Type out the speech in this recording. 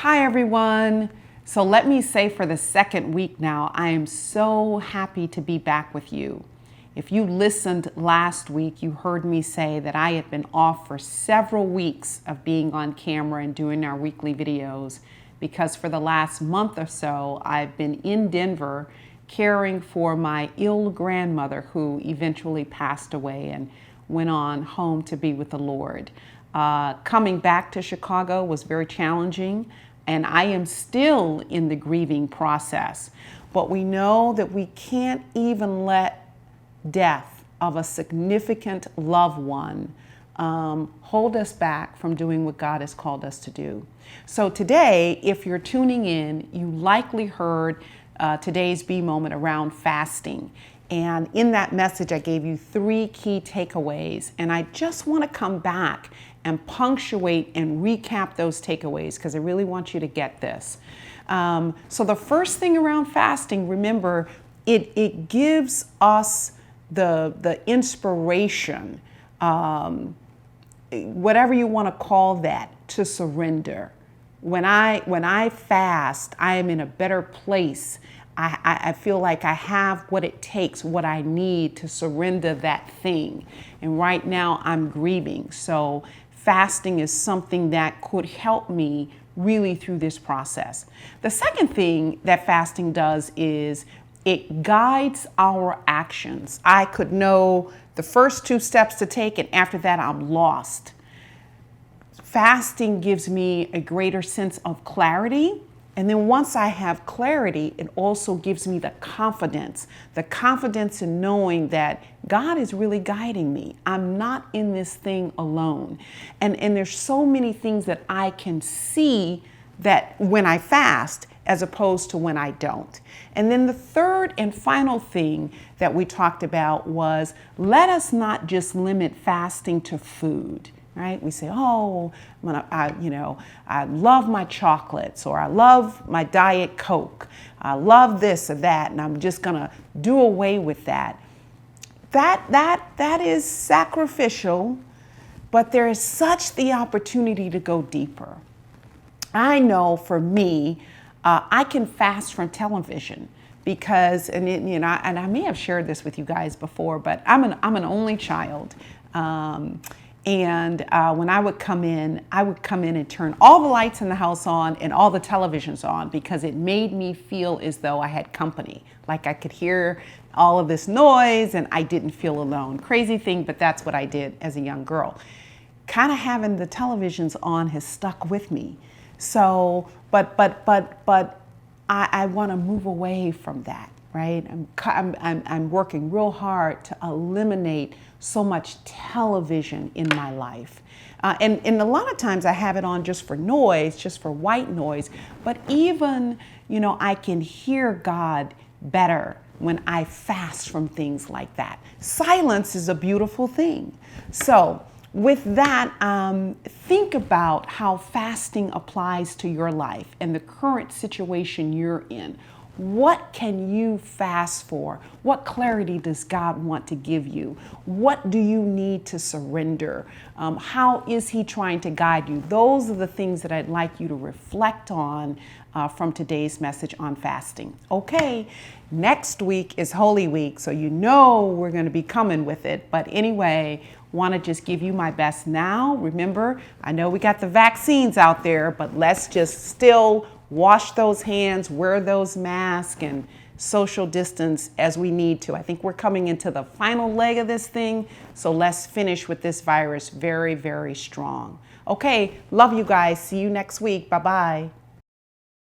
Hi everyone. So let me say for the second week now, I am so happy to be back with you. If you listened last week, you heard me say that I had been off for several weeks of being on camera and doing our weekly videos because for the last month or so, I've been in Denver caring for my ill grandmother who eventually passed away and went on home to be with the Lord. Coming back to Chicago was very challenging, and I am still in the grieving process. But we know that we can't even let death of a significant loved one hold us back from doing what God has called us to do. So today, if you're tuning in, you likely heard today's B moment around fasting. And in that message, I gave you 3 key takeaways. And I just want to come back and punctuate and recap those takeaways because I really want you to get this. So the first thing around fasting, remember, it gives us the inspiration, whatever you want to call that, to surrender. When I fast, I am in a better place. I feel like I have what it takes, what I need to surrender that thing. And right now I'm grieving. So fasting is something that could help me really through this process. The second thing that fasting does is it guides our actions. I could know the first 2 steps to take, and after that I'm lost. Fasting gives me a greater sense of clarity. And then once I have clarity, it also gives me the confidence in knowing that God is really guiding me. I'm not in this thing alone. And there's so many things that I can see that when I fast as opposed to when I don't. And then the third and final thing that we talked about was let us not just limit fasting to food. Right? We say, oh, I love my chocolates, or I love my Diet Coke. I love this or that, and I'm just gonna do away with that. That is sacrificial, but there is such the opportunity to go deeper. I know for me, I can fast from television because, and I may have shared this with you guys before, but I'm an only child. And when I would come in and turn all the lights in the house on and all the televisions on because it made me feel as though I had company. Like I could hear all of this noise and I didn't feel alone. Crazy thing, but that's what I did as a young girl. Kind of having the televisions on has stuck with me. So, but I want to move away from that. Right? I'm working real hard to eliminate so much television in my life. And a lot of times I have it on just for noise, just for white noise. But even, I can hear God better when I fast from things like that. Silence is a beautiful thing. So with that, think about how fasting applies to your life and the current situation you're in. What can you fast for? What clarity does God want to give you? What do you need to surrender? How is He trying to guide you? Those are the things that I'd like you to reflect on from today's message on fasting. Okay, next week is Holy Week, so we're going to be coming with it. But anyway, want to just give you my best now. Remember, I know we got the vaccines out there, but let's just still wash those hands, wear those masks, and social distance as we need to. I think we're coming into the final leg of this thing, so let's finish with this virus very, very strong. Okay, love you guys. See you next week. Bye-bye.